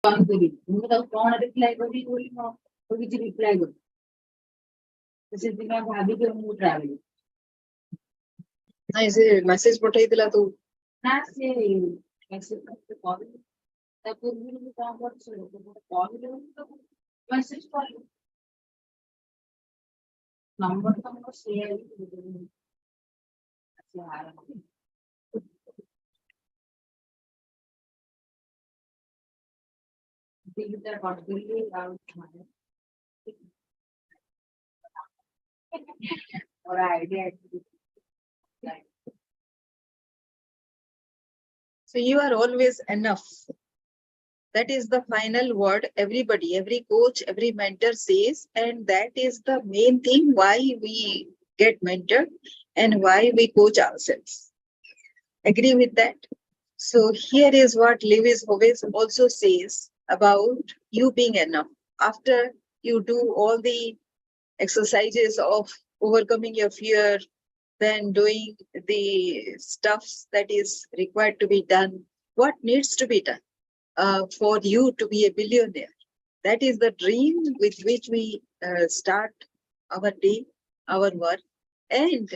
कौन करी मुझे तो कौन रिप्लाई करी बोली मैं कोई किसी रिप्लाई करी जैसे कि मैं भाभी के मुंह ट्रैवल नहीं से मैसेज पठाई दिला तो ना से मैसेज करके कॉल तब फिर भी काम कर सकते हो कॉल तो मैसेज कर नंबर तो हमको शेयर अच्छा आ रहा है दिलदार बात बोलिए और idea so you are always enough. That is the final word everybody, every coach, every mentor says, and that is the main thing why we get mentored and why we coach ourselves. Agree with that? So here is what Lewis Howes also says about you being enough. After you do all the exercises of overcoming your fear, then doing the stuffs that is required to be done, what needs to be done for you to be a billionaire? That is the dream with which we start our day, our work, and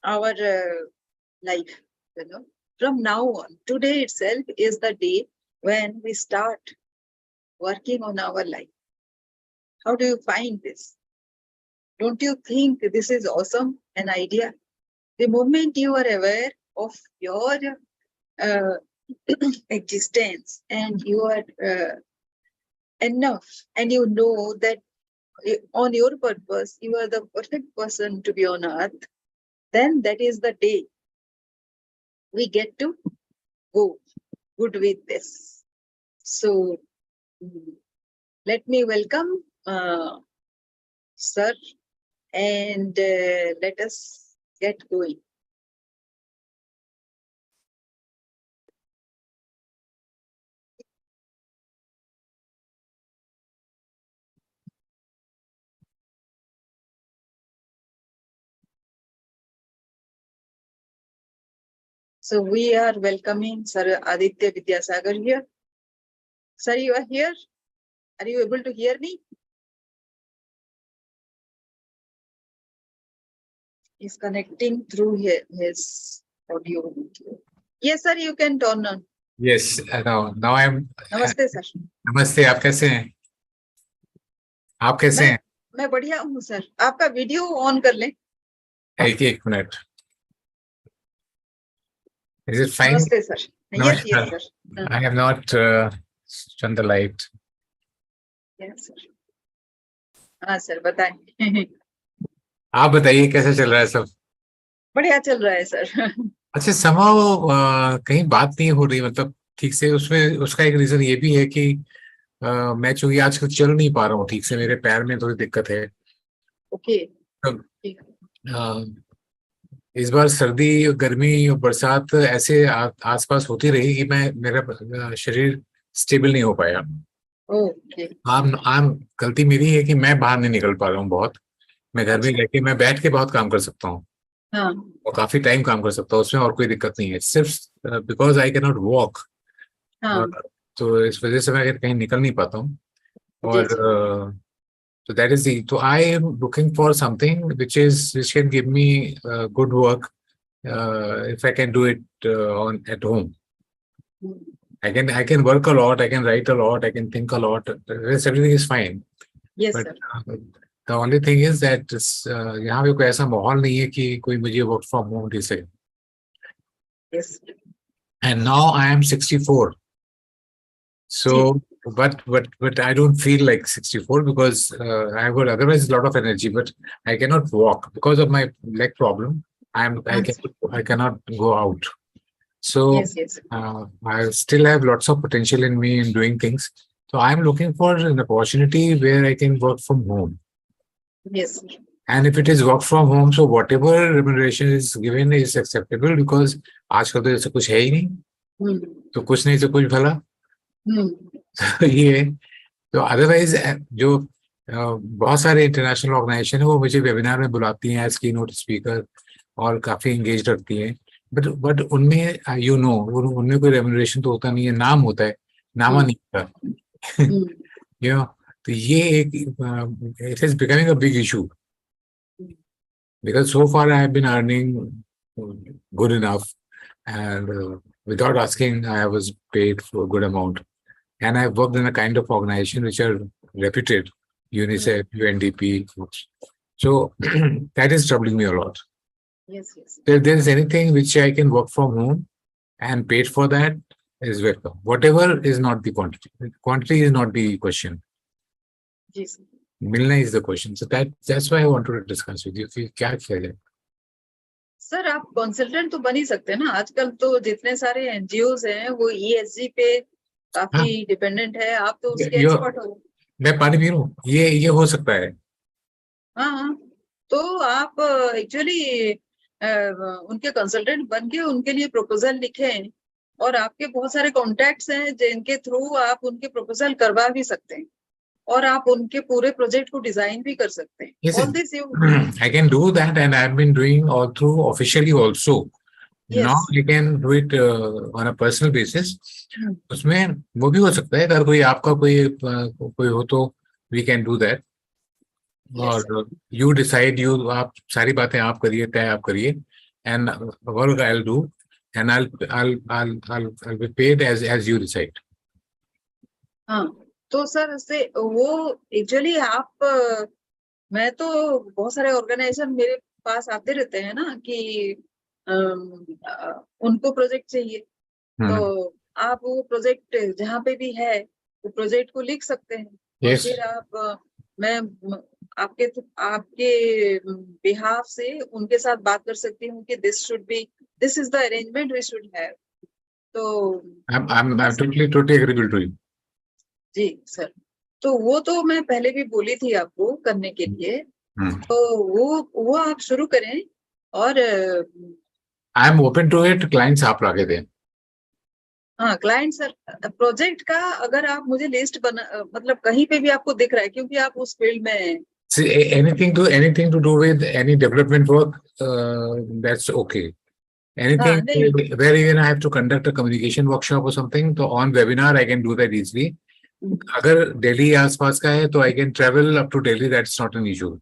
our life. You know, from now on, today itself is the day when we start working on our life. How do you find this? Don't you think this is awesome, an idea? The moment you are aware of your existence and you are enough, and you know that on your purpose, you are the perfect person to be on earth, then that is the day we get to go good with this. So let me welcome sir, and let us get going. So we are welcoming Sir Aditya Vidyasagar here. Sir, you are here? Are you able to hear me? He's connecting through his audio. Yes, sir, you can turn on. Yes, now I'm. Namaste, sir. नमस्ते, आप कैसे हैं? आप कैसे हैं? मैं बढ़िया हूँ सर. आपका वीडियो ऑन कर लें. एक minute. Is it fine? Namaste, sir. Yes, yes, sir. I have not turned the light. Yes, sir. हाँ सर, बताएं. आप बताइए कैसा चल रहा है सब? बढ़िया चल रहा है सर. अच्छा, somehow कहीं बात नहीं हो रही, मतलब ठीक से. उसमें उसका एक रीजन ये भी है कि मैं चूंकि आजकल चल नहीं पा रहा हूँ ठीक से, मेरे पैर में थोड़ी दिक्कत है. ओके. इस बार सर्दी, गर्मी और बरसात ऐसे आसपास होती रही कि मेरा शरीर स्टेबल नहीं हो पाया. ओके. आम गलती मेरी है कि मैं बाहर नहीं निकल पा रहा हूँ बहुत. मैं घर में रह के मैं बैठ के बहुत काम कर सकता हूँ. हाँ. और काफी टाइम काम कर सकता हूँ, उसमें और कोई दिक्कत नहीं है. सिर्फ because I can not walk, तो इस वजह से मैं कहीं निकल नहीं पाता हूँ. और so that is so I am looking for something which can give me good work if I can do it at home. I can work a lot, I can write a lot, I can think a lot. Everything is fine. Yes, but sir. The only thing is that यहाँ पे कोई ऐसा माहौल नहीं है कि कोई मुझे work from home दे सके. Yes. And now I am 64. So, but I don't feel like 64 because I got otherwise a lot of energy, but I cannot walk because of my leg problem. I cannot go out. So yes. I still have lots of potential in me in doing things. So I'm looking for an opportunity where I can work from home. Yes. And if it is work from home, so whatever remuneration is given is acceptable because आजकल तो ऐसा कुछ है ही नहीं. तो कुछ नहीं तो कुछ भला. ये तो अदरवाइज जो बहुत सारे इंटरनेशनल ऑर्गेनाइजेशन है वो मुझे वेबिनार में बुलाती हैं एज की नोट स्पीकर और काफी एंगेज रखती हैं. बट उनमें उनमें कोई रेम्यूनरेशन तो होता नहीं है, नाम होता है, नामा नहीं होता. You know, तो ये एक it is becoming a big issue because so far I have been earning good enough and without asking I was paid for a good amount, and I've worked in a kind of organization which are reputed, UNICEF, UNDP. So that is troubling me a lot. Yes, yes. If there is anything which I can work from home and paid for, that is welcome. Whatever is not the quantity. Quantity is not the question. जी sir. Milna is the question. So that's why I wanted to discuss with you. कि क्या किया जाए? Sir आप consultant तो बन ही सकते हैं ना. आजकल तो जितने सारे एनजीओज हैं वो ESG पे काफी डिपेंडेंट है. आप तो उसके एक्सपर्ट हो. मैं पानी पी रहा हूँ. ये हो सकता है. हाँ, तो आप एक्चुअली उनके कंसल्टेंट बन के उनके लिए प्रपोजल लिखें और आपके बहुत सारे कॉन्टैक्ट्स हैं जिनके थ्रू आप उनके प्रपोजल करवा भी सकते हैं और आप उनके पूरे प्रोजेक्ट को डिजाइन भी कर सकते हैं. Yes, All this you I can do that, and I've been doing all through officially also. Yes. Now I can do it on a personal basis. उसमें वो भी हो सकता है. अगर कोई आपका कोई हो तो we can do that. Yes, और you decide, आप सारी बातें आप करिए, तय आप करिए, and work I'll do, and I'll be paid as you decide. हाँ, तो सर उससे वो एक्चुअली आप मैं तो बहुत सारे ऑर्गेनाइजेशन मेरे पास आते रहते हैं ना कि उनको प्रोजेक्ट चाहिए, तो आप वो प्रोजेक्ट जहाँ पे भी है वो प्रोजेक्ट को लिख सकते हैं. और फिर आप मैं आपके बिहाफ से उनके साथ बात कर सकती हूँ कि this is the arrangement we should have. तो I'm totally agreeable to you. जी सर. तो वो तो मैं पहले भी बोली थी आपको करने के लिए. तो वो आप शुरू करें. और I am open to it. Clients आप लाके दें. हाँ, क्लाइंट सर प्रोजेक्ट का अगर आप मुझे लिस्ट बना मतलब कहीं पे भी आपको दिख रहा है क्योंकि आप उस फील्ड में हैं. See, anything to do with any development work, that's okay. Anything where even I have to conduct a communication workshop or something, so on webinar I can do that easily. अगर दिल्ली आसपास का है तो I can travel up to Delhi. That's not an issue.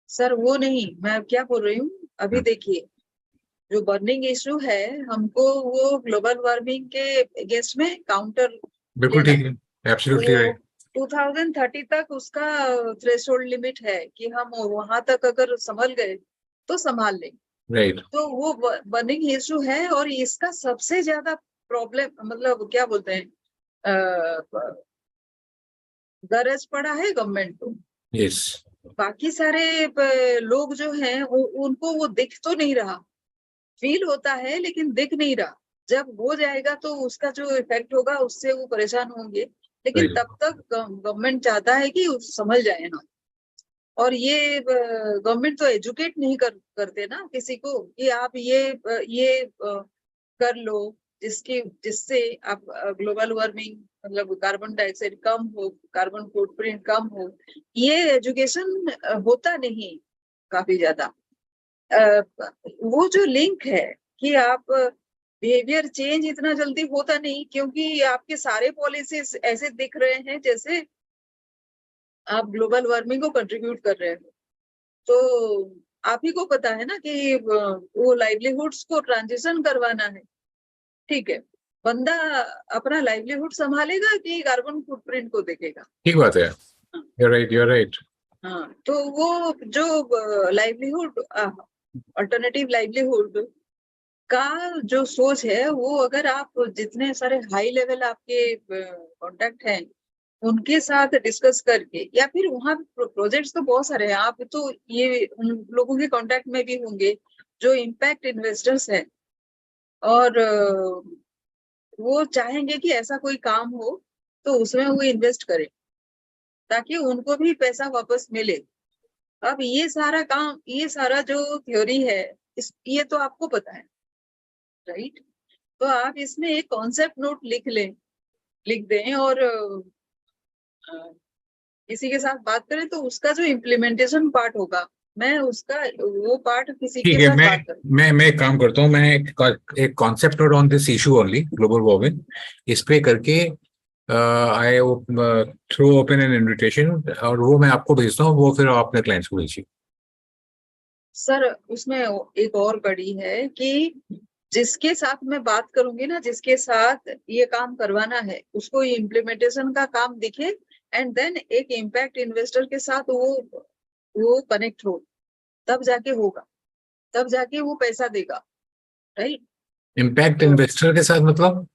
Sir वो नहीं, मैं क्या बोल रही हूँ अभी देखिए जो बर्निंग इशू है हमको वो ग्लोबल वार्मिंग के अगेंस्ट में काउंटर. बिल्कुल ठीक है. Absolutely right. 2030 तक उसका थ्रेशोल्ड लिमिट है कि हम वहां तक अगर संभल गए तो संभाल लेंगे. Right. तो वो बर्निंग इशू है और इसका सबसे ज्यादा प्रॉब्लम मतलब क्या बोलते हैं गरज पड़ा है गवर्नमेंट को. Yes. बाकी सारे लोग जो हैं उनको वो दिख तो नहीं रहा. फील होता है लेकिन दिख नहीं रहा. जब हो जाएगा तो उसका जो इफेक्ट होगा उससे वो परेशान होंगे. लेकिन तब तक गवर्नमेंट चाहता है कि संभल जाए ना. और ये गवर्नमेंट तो एजुकेट नहीं करते ना किसी को कि आप ये कर लो जिससे आप ग्लोबल वार्मिंग मतलब कार्बन डाइऑक्साइड कम हो, कार्बन फुटप्रिंट कम हो. ये एजुकेशन होता नहीं काफी ज्यादा. वो जो लिंक है कि आप बिहेवियर चेंज इतना जल्दी होता नहीं क्योंकि आपके सारे पॉलिसीज ऐसे दिख रहे हैं जैसे आप ग्लोबल वार्मिंग को कंट्रीब्यूट कर रहे हो. तो आप ही को पता है ना कि वो लाइवलीहुड्स को ट्रांजिशन करवाना है. ठीक है, बंदा अपना लाइवलीहुड संभालेगा कि कार्बन फुटप्रिंट को देखेगा. ठीक बात है. You're right. हाँ, तो वो जो लाइवलीहुड अल्टरनेटिव लाइवलीहुड का जो सोच है वो अगर आप जितने सारे हाई लेवल आपके कॉन्टेक्ट हैं उनके साथ डिस्कस करके या फिर वहाँ प्रोजेक्ट्स तो बहुत सारे हैं. आप तो ये उन लोगों के कांटेक्ट में भी होंगे जो इम्पैक्ट इन्वेस्टर्स हैं और वो चाहेंगे कि ऐसा कोई काम हो तो उसमें वो इन्वेस्ट करें ताकि उनको भी पैसा वापस मिले. अब ये सारा काम ये सारा जो थ्योरी है ये तो आपको पता है राइट. तो आप इसमें एक कॉन्सेप्ट नोट लिख दें और किसी के साथ बात करें तो उसका जो इम्प्लीमेंटेशन पार्ट होगा मैं उसका वो पार्ट किसी के साथ बात करूं. मैं एक काम करता हूँ. मैं एक concept note on this issue only global warming इस पे करके आई थ्रू ओपन एन इनविटेशन और वो मैं आपको भेजता हूँ, वो फिर आप अपने क्लाइंट्स को भेजिए। सर उसमें एक और कड़ी है कि जिसके साथ मैं बात करूंगी ना, जिसके साथ ये काम करवाना है, उसको ये इम्प्लीमेंटेशन का काम दिखे, एंड देन एक इम्पैक्ट इन्वेस्टर के साथ वो कनेक्ट हो, तब जाके होगा, तब जाके वो पैसा देगा, राइट? इम्पैक्ट तो इन्वेस्टर के साथ मतलब?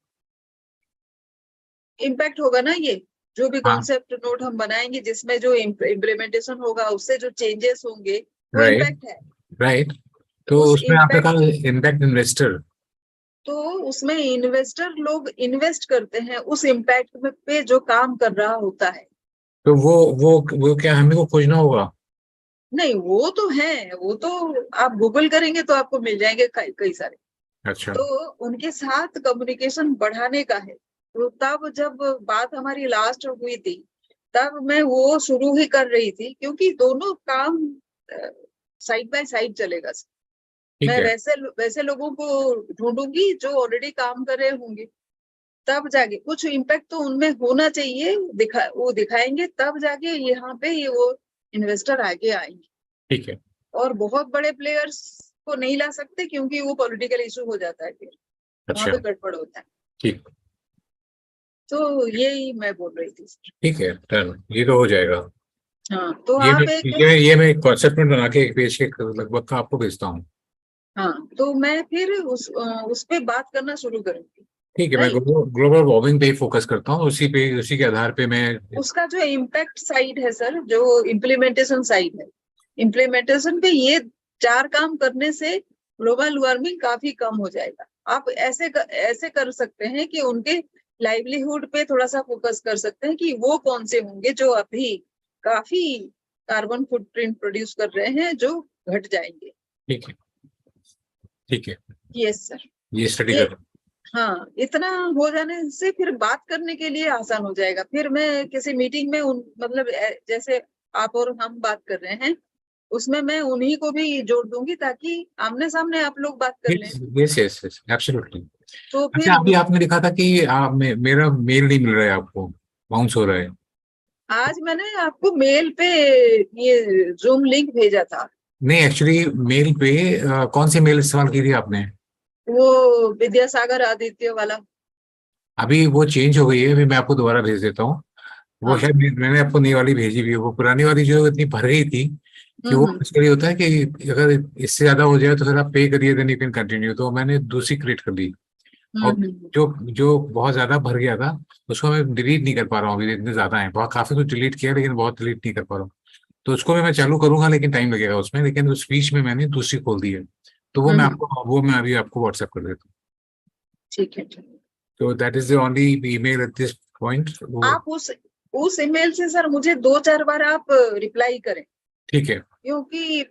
इम्पैक्ट होगा ना, ये जो भी हाँ, कॉन्सेप्ट नोट हम बनाएंगे जिसमें जो इम्प्लीमेंटेशन होगा, उससे जो चेंजेस होंगे, वो राइट इम्पैक्ट है। राइट। तो उस उसमें आपने इम्पैक्ट, कहा इम्पैक्ट इन्वेस्टर, तो उसमें इन्वेस्टर लोग इन्वेस्ट करते हैं उस इम्पैक्ट पे जो काम कर रहा होता है। तो वो क्या हमें को खोजना होगा? नहीं, वो तो है, वो तो आप गूगल करेंगे तो आपको मिल जाएंगे कई सारे। अच्छा। तो उनके साथ कम्युनिकेशन बढ़ाने का है। तो तब जब बात हमारी लास्ट हुई थी, तब मैं वो शुरू ही कर रही थी, क्योंकि दोनों काम साइड बाय साइड चलेगा। ठीक मैं है। वैसे लोगों को ढूंढूंगी जो ऑलरेडी काम कर रहे होंगे, तब जाके कुछ इम्पैक्ट तो उनमें होना चाहिए, वो दिखाएंगे, तब जाके यहाँ पे ये वो इन्वेस्टर आगे आएंगे। ठीक है। और बहुत बड़े प्लेयर्स को नहीं ला सकते, क्योंकि वो पॉलिटिकल इशू हो जाता है, फिर वहां अच्छा। पे गड़बड़ होता है। ठीक। तो यही मैं बोल रही थी। ठीक है, डन, ये तो हो जाएगा। हाँ, तो ये मैं आप एक, ये मैं एक कॉन्सेप्ट में बना के एक पेज के लगभग का आपको भेजता हूँ। हाँ, तो मैं फिर उस पे बात करना शुरू करूंगी, ठीक है, मैं राइट? ग्लोबल वार्मिंग पे ही फोकस करता हूँ, उसी के आधार पे मैं। उसका जो इम्पैक्ट साइड है सर, जो इम्प्लीमेंटेशन साइड है, इम्प्लीमेंटेशन पे ये 4 काम करने से ग्लोबल वार्मिंग काफी कम हो जाएगा। आप ऐसे कर सकते हैं कि उनके लाइवलीहुड पे थोड़ा सा फोकस कर सकते हैं कि वो कौन से होंगे जो अभी काफी कार्बन फुटप्रिंट प्रोड्यूस कर रहे हैं, जो घट जाएंगे। ठीक है। ठीक है, यस सर। ये स्टडी ये, कर। हाँ, इतना हो जाने से फिर बात करने के लिए आसान हो जाएगा। फिर मैं किसी मीटिंग में मतलब जैसे आप और हम बात कर रहे हैं, उसमें मैं उन्हीं को भी जोड़ दूंगी, ताकि आमने सामने आप लोग बात कर लें। Yes yes yes, absolutely. तो अच्छा, फिर अभी आपने लिखा था कि मेरा मेल नहीं मिल रहा है आपको, बाउंस हो रहा है। आज मैंने आपको मेल पे ये जूम लिंक भेजा था। नहीं, एक्चुअली मेल पे कौन सी मेल इस्तेमाल की थी आपने? वो विद्यासागर आदित्य वाला। अभी वो चेंज हो गई है, अभी मैं आपको दोबारा भेज देता हूँ। वो हाँ। शायद मैंने आपको नई वाली भेजी भी है, वो पुरानी वाली जो इतनी भर गई थी कि वो हम्म। इसके लिए होता है कि अगर इससे ज्यादा हो जाए तो फिर आप पे करिए, देन यू कैन कंटिन्यू, तो मैंने दूसरी क्रिएट कर दी। और हम्म। जो जो बहुत ज्यादा भर गया था उसको मैं डिलीट नहीं कर पा रहा हूँ, अभी इतने ज्यादा है, बहुत काफी कुछ डिलीट किया लेकिन बहुत डिलीट नहीं कर पा रहा हूँ। तो उसको भी मैं चालू करूंगा लेकिन टाइम लगेगा उसमें, लेकिन उस बीच में मैंने दूसरी खोल दी है। तो वो मैं अभी आपको व्हाट्सएप कर देता हूँ। ठीक है, ठीक है। तो that is the only email at this point वो। आप उस ईमेल से सर मुझे 2-4 बार आप रिप्लाई करें, ठीक है। क्योंकि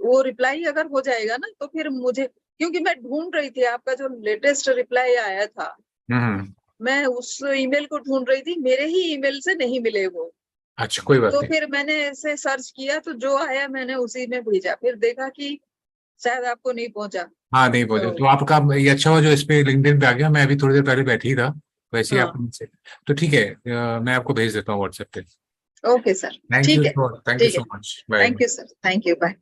वो रिप्लाई अगर हो जाएगा ना, तो फिर मुझे, क्योंकि मैं ढूंढ रही थी आपका जो लेटेस्ट रिप्लाई आया था, हम्म। मैं उस ईमेल को ढूंढ रही थी, मेरे ही ईमेल से नहीं मिले वो। अच्छा, कोई बात तो नहीं। फिर मैंने ऐसे सर्च किया, तो जो आया मैंने उसी में भेजा, फिर देखा कि शायद आपको नहीं पहुंचा। हाँ, नहीं पहुंचे तो तो आपका ये अच्छा हुआ जो इस पे लिंक्डइन पे आ गया, मैं अभी थोड़ी देर पहले बैठी ही था, वैसे ही हाँ, आपको से। तो ठीक है, मैं आपको भेज देता हूँ व्हाट्सएप पे। ओके सर, ठीक है, थैंक यू ठीक है। So much, bye. Thank you sir, thank you, bye.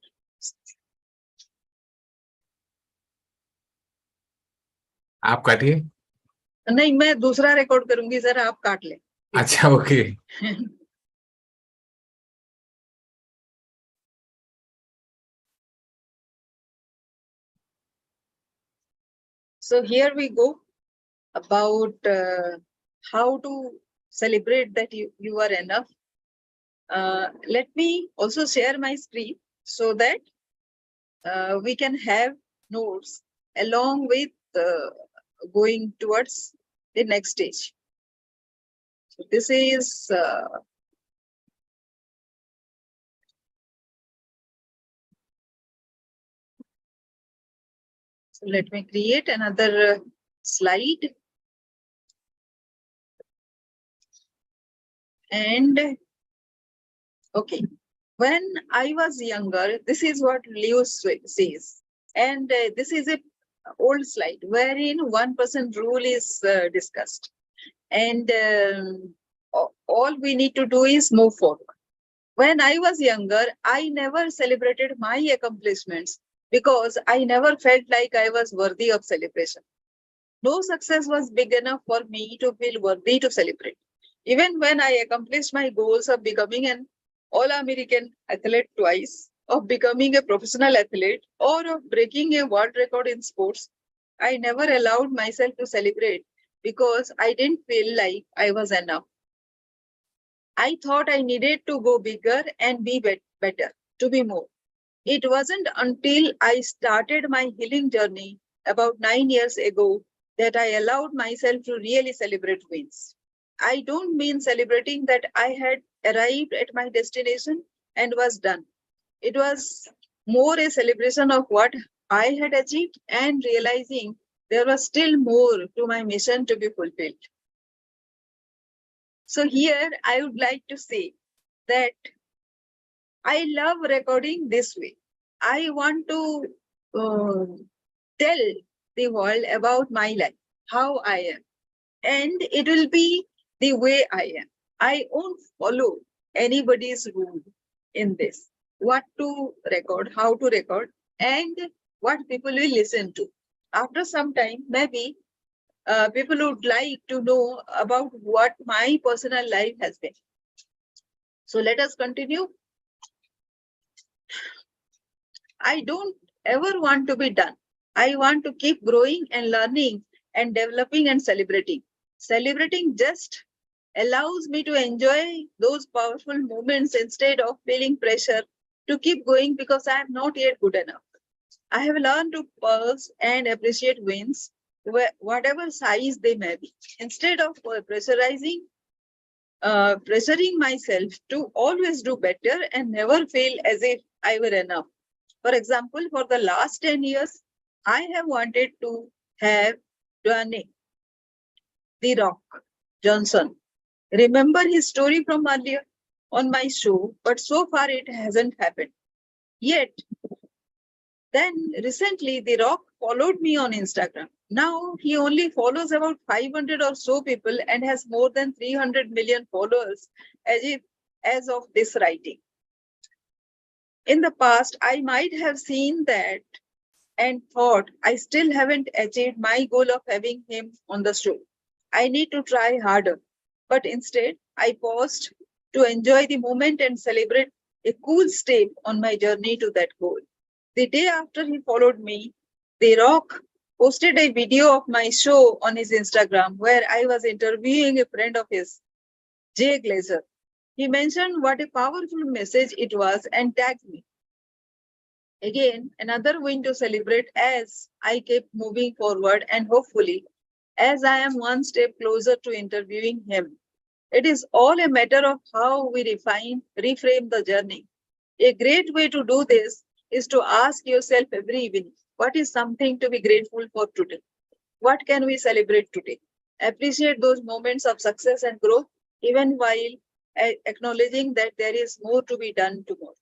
आप काटिए। नहीं, मैं दूसरा रिकॉर्ड करूंगी सर, आप काट लें। अच्छा, okay. So here we go about how to celebrate that you are enough. Let me also share my screen so that we can have notes along with going towards the next stage. So this is so let me create another slide. And okay, when I was younger, this is what Leo says, and this is a old slide wherein 1% rule is discussed. And all we need to do is move forward. When I was younger, I never celebrated my accomplishments because I never felt like I was worthy of celebration. No success was big enough for me to feel worthy to celebrate. Even when I accomplished my goals of becoming an All American athlete twice, of becoming a professional athlete, or of breaking a world record in sports, I never allowed myself to celebrate because I didn't feel like I was enough. I thought I needed to go bigger and be better, to be more. It wasn't until I started my healing journey about 9 years ago that I allowed myself to really celebrate wins. I don't mean celebrating that I had arrived at my destination and was done. It was more a celebration of what I had achieved and realizing there was still more to my mission to be fulfilled. So, here I would like to say that I love recording this way. I want to tell the world about my life, how I am, and it will be the way I am. I won't follow anybody's rule in this. What to record, how to record, and what people will listen to. After some time, maybe people would like to know about what my personal life has been. So let us continue. I don't ever want to be done. I want to keep growing and learning and developing and celebrating. Celebrating just allows me to enjoy those powerful moments instead of feeling pressure to keep going because I am not yet good enough. I have learned to pause and appreciate wins, whatever size they may be, instead of pressuring myself to always do better and never feel as if I were enough. For example, for the last 10 years, I have wanted to have Dwayne The Rock Johnson. Remember his story from earlier on my show, but so far it hasn't happened. Yet, then recently The Rock followed me on Instagram. Now he only follows about 500 or so people and has more than 300 million followers as of this writing. In the past, I might have seen that and thought I still haven't achieved my goal of having him on the show. I need to try harder. But instead, I paused to enjoy the moment and celebrate a cool step on my journey to that goal. The day after he followed me, The Rock posted a video of my show on his Instagram where I was interviewing a friend of his, Jay Glazer. He mentioned what a powerful message it was and tagged me. Again, another win to celebrate as I kept moving forward and hopefully as I am one step closer to interviewing him. It is all a matter of how we reframe the journey. A great way to do this is to ask yourself every evening, what is something to be grateful for today? What can we celebrate today? Appreciate those moments of success and growth, even while acknowledging that there is more to be done tomorrow.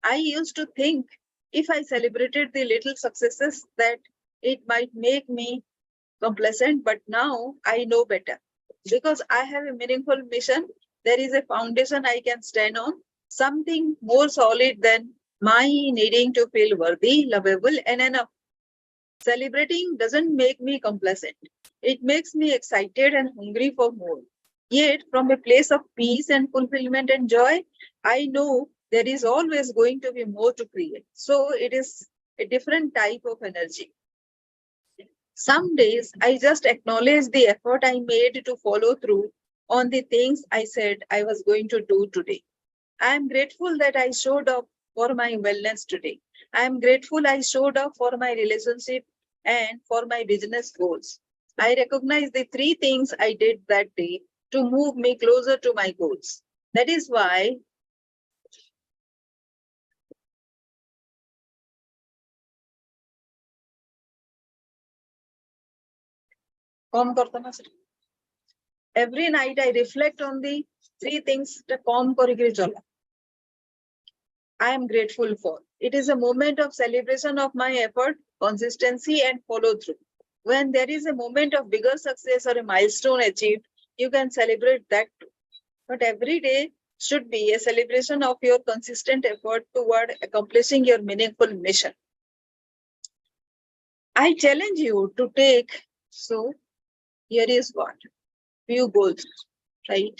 I used to think if I celebrated the little successes that it might make me complacent, but now I know better. Because I have a meaningful mission, there is a foundation I can stand on, something more solid than my needing to feel worthy, lovable, and enough. Celebrating doesn't make me complacent. It makes me excited and hungry for more. Yet, from a place of peace and fulfillment and joy, I know there is always going to be more to create. So, it is a different type of energy. Some days I just acknowledge the effort I made to follow through on the things I said I was going to do today. I am grateful that I showed up for my wellness today. I am grateful I showed up for my relationship and for my business goals. I recognize the three things I did that day to move me closer to my goals. That is why every night I reflect on the three things that I am grateful for. It is a moment of celebration of my effort, consistency, and follow through. When there is a moment of bigger success or a milestone achieved, you can celebrate that too. But every day should be a celebration of your consistent effort toward accomplishing your meaningful mission. I challenge you to take, so here is what, few goals, right?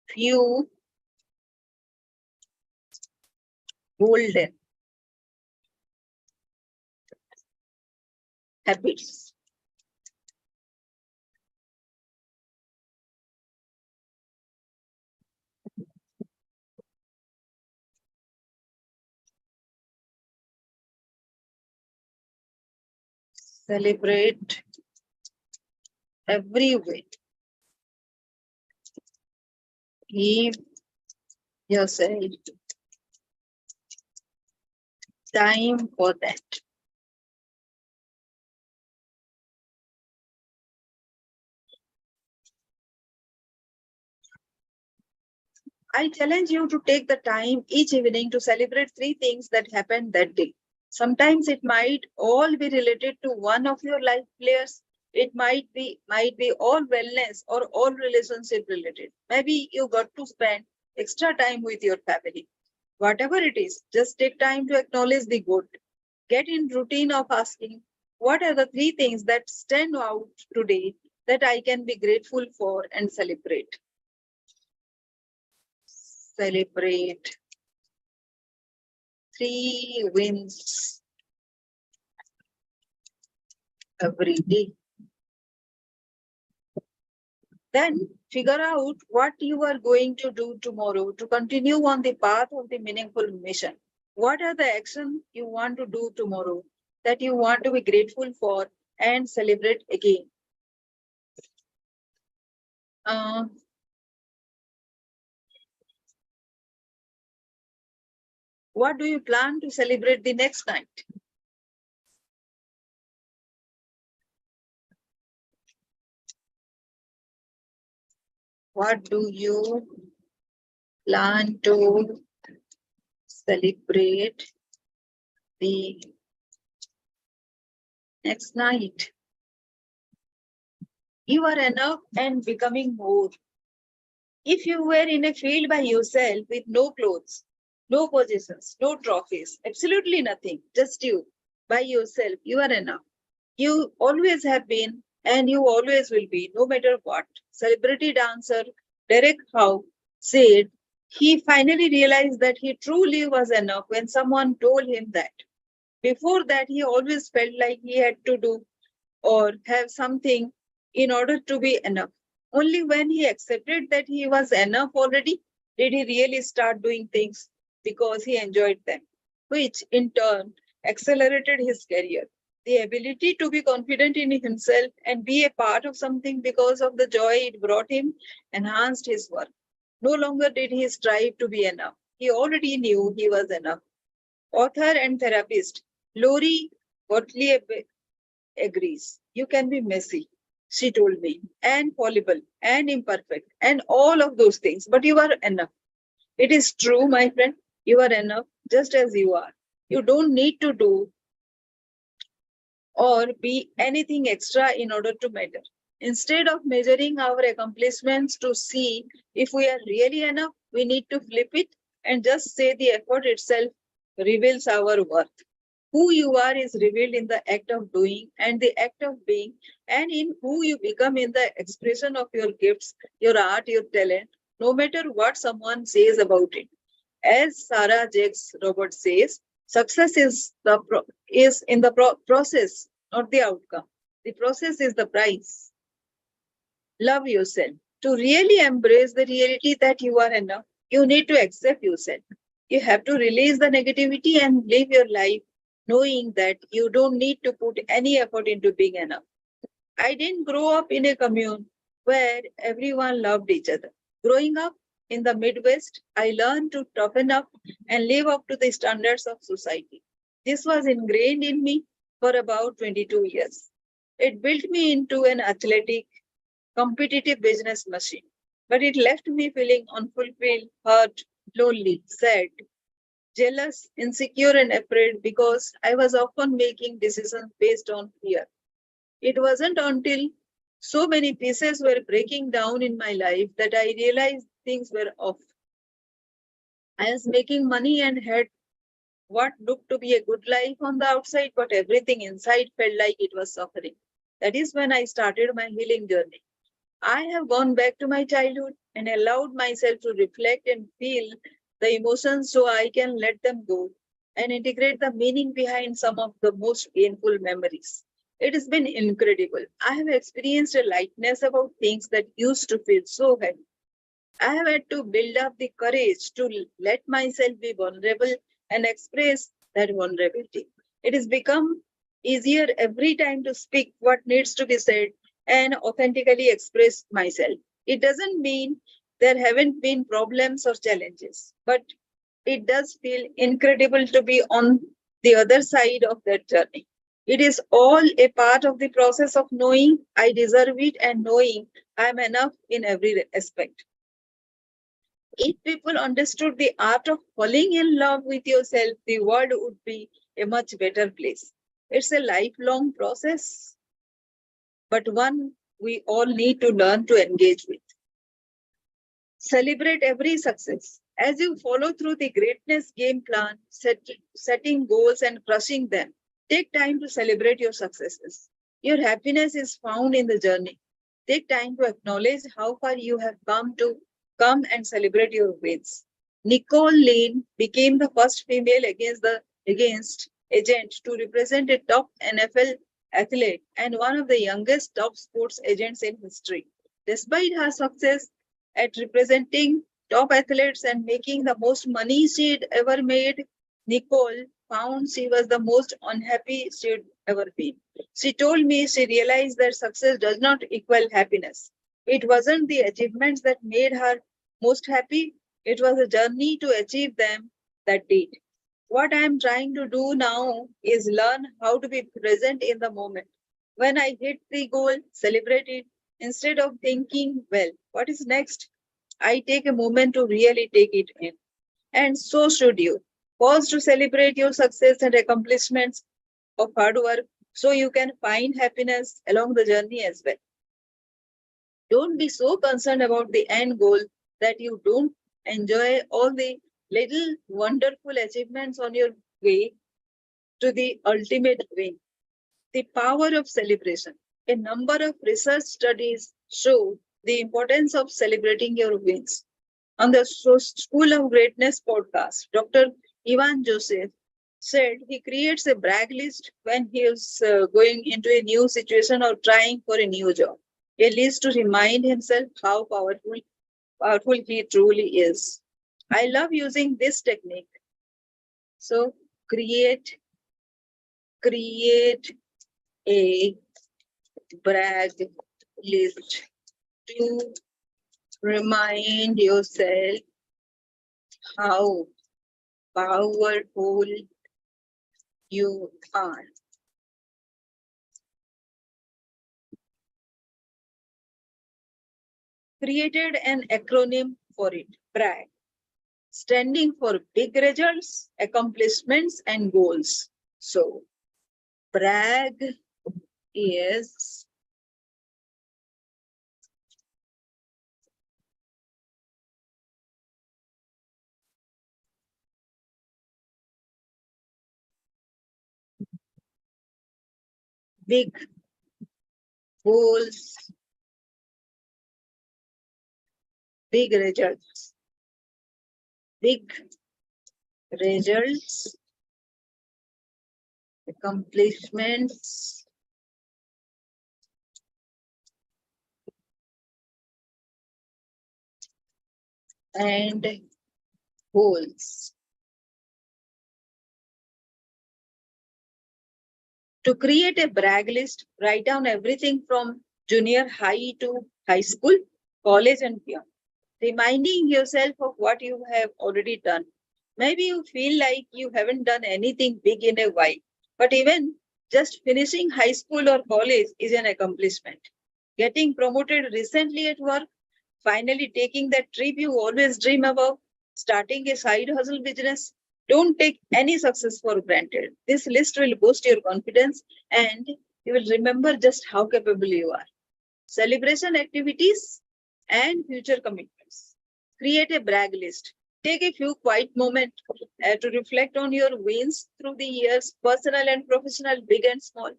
Few golden habits. Celebrate every way. Give yourself time for that. I challenge you to take the time each evening to celebrate 3 things that happened that day. Sometimes it might all be related to one of your life players. It might be all wellness or all relationship related. Maybe you got to spend extra time with your family. Whatever it is, just take time to acknowledge the good. Get in routine of asking, what are the 3 things that stand out today that I can be grateful for and celebrate? Celebrate 3 wins every day. Then figure out what you are going to do tomorrow to continue on the path of the meaningful mission. What are the actions you want to do tomorrow that you want to be grateful for and celebrate again? What do you plan to celebrate the next night? What do you plan to celebrate the next night? You are enough and becoming more. If you were in a field by yourself with no clothes, no possessions, no trophies, absolutely nothing, just you, by yourself, you are enough. You always have been and you always will be, no matter what. Celebrity dancer Derek Howe said he finally realized that he truly was enough when someone told him that. Before that, he always felt like he had to do or have something in order to be enough. Only when he accepted that he was enough already did he really start doing things because he enjoyed them, which in turn accelerated his career. The ability to be confident in himself and be a part of something because of the joy it brought him enhanced his work. No longer did he strive to be enough. He already knew he was enough. Author and therapist Lori Gottlieb agrees. You can be messy, she told me, and fallible, and imperfect, and all of those things, but you are enough. It is true, my friend. You are enough just as you are. You don't need to do or be anything extra in order to matter. Instead of measuring our accomplishments to see if we are really enough, we need to flip it and just say the effort itself reveals our worth. Who you are is revealed in the act of doing and the act of being, and in who you become in the expression of your gifts, your art, your talent, no matter what someone says about it. As Sarah Jakes Roberts says, success is in the process, not the outcome. The process is the prize. Love yourself. To really embrace the reality that you are enough, you need to accept yourself. You have to release the negativity and live your life knowing that you don't need to put any effort into being enough. I didn't grow up in a commune where everyone loved each other. Growing up in the Midwest, I learned to toughen up and live up to the standards of society. This was ingrained in me for about 22 years. It built me into an athletic, competitive business machine, but it left me feeling unfulfilled, hurt, lonely, sad, jealous, insecure, and afraid because I was often making decisions based on fear. It wasn't until So many pieces were breaking down in my life that I realized things were off. I was making money and had what looked to be a good life on the outside, but everything inside felt like it was suffering. That is when I started my healing journey. I have gone back to my childhood and allowed myself to reflect and feel the emotions so I can let them go and integrate the meaning behind some of the most painful memories. It has been incredible. I have experienced a lightness about things that used to feel so heavy. I have had to build up the courage to let myself be vulnerable and express that vulnerability. It has become easier every time to speak what needs to be said and authentically express myself. It doesn't mean there haven't been problems or challenges, but it does feel incredible to be on the other side of that journey. It is all a part of the process of knowing I deserve it and knowing I am enough in every aspect. If people understood the art of falling in love with yourself, the world would be a much better place. It's a lifelong process, but one we all need to learn to engage with. Celebrate every success. As you follow through the greatness game plan, setting goals and crushing them, take time to celebrate your successes. Your happiness is found in the journey. Take time to acknowledge how far you have come and celebrate your wins. Nicole Lane became the first female against agent to represent a top NFL athlete and one of the youngest top sports agents in history. Despite her success at representing top athletes and making the most money she'd ever made, Nicole found she was the most unhappy she'd ever been. She told me she realized that success does not equal happiness. It wasn't the achievements that made her most happy, it was a journey to achieve them that did. What I am trying to do now is learn how to be present in the moment. When I hit the goal, celebrate it instead of thinking, well, what is next? I take a moment to really take it in. And so should you. Pause to celebrate your success and accomplishments of hard work so you can find happiness along the journey as well. Don't be so concerned about the end goal that you don't enjoy all the little wonderful achievements on your way to the ultimate win. The power of celebration. A number of research studies show the importance of celebrating your wins. On the School of Greatness podcast, Dr. Ivan Joseph said he creates a brag list when he is going into a new situation or trying for a new job. A list to remind himself how powerful he truly is. I love using this technique. So create a brag list to remind yourself how powerful you are. Created an acronym for it, BRAG, standing for big results, accomplishments, and goals. So, BRAG is big goals, big results, big results, accomplishments, and goals. To create a brag list, write down everything from junior high to high school, college, and beyond, reminding yourself of what you have already done. Maybe you feel like you haven't done anything big in a while, but even just finishing high school or college is an accomplishment. Getting promoted recently at work, finally taking that trip you always dream about, starting a side hustle business. Don't take any success for granted. This list will boost your confidence and you will remember just how capable you are. celebration activities, and future commitments. Create a brag list. Take a few quiet moments to reflect on your wins through the years, personal and professional, big and small.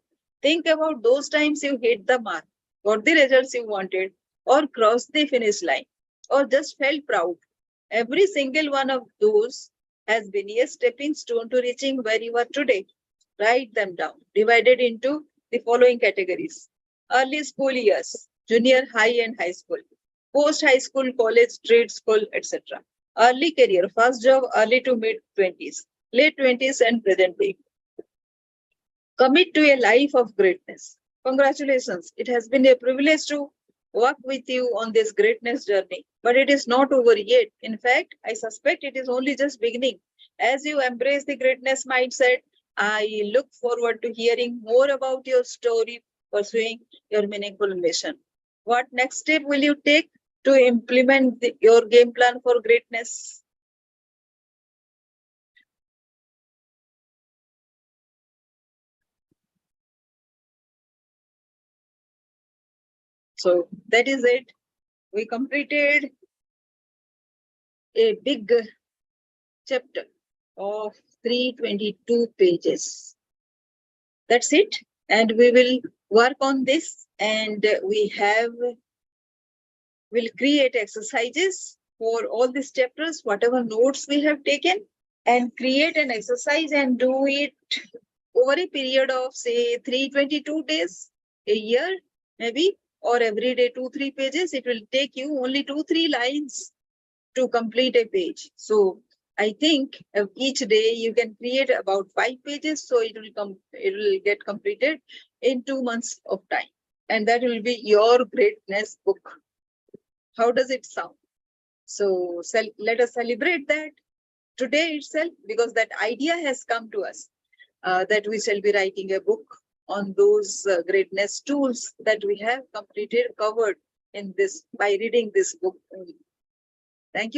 Think about those times you hit the mark, got the results you wanted, or crossed the finish line, or just felt proud. Every single one of those has been a stepping stone to reaching where you are today. Write them down, divided into the following categories. Early school years, junior high and high school, post high school, college, trade school, etc. Early career, first job, early to mid 20s, late 20s, and present day. Commit to a life of greatness. Congratulations. It has been a privilege to work with you on this greatness journey, but it is not over yet. In fact, I suspect it is only just beginning. As you embrace the greatness mindset, I look forward to hearing more about your story pursuing your meaningful mission. What next step will you take to implement your game plan for greatness? So that is it. We completed a big chapter of 322 pages. That's it. And we will work on this, and we'll create exercises for all these chapters, whatever notes we have taken, and create an exercise and do it over a period of say 322 days, a year maybe, or every day 2-3 pages. It will take you only 2-3 lines to complete a page. So I think each day you can create about 5 pages, so it will get completed in 2 months of time, and that will be your greatness book. How does it sound? So let us celebrate that today itself, because that idea has come to us, that we shall be writing a book on those greatness tools that we have covered in this by reading this book only. Thank you.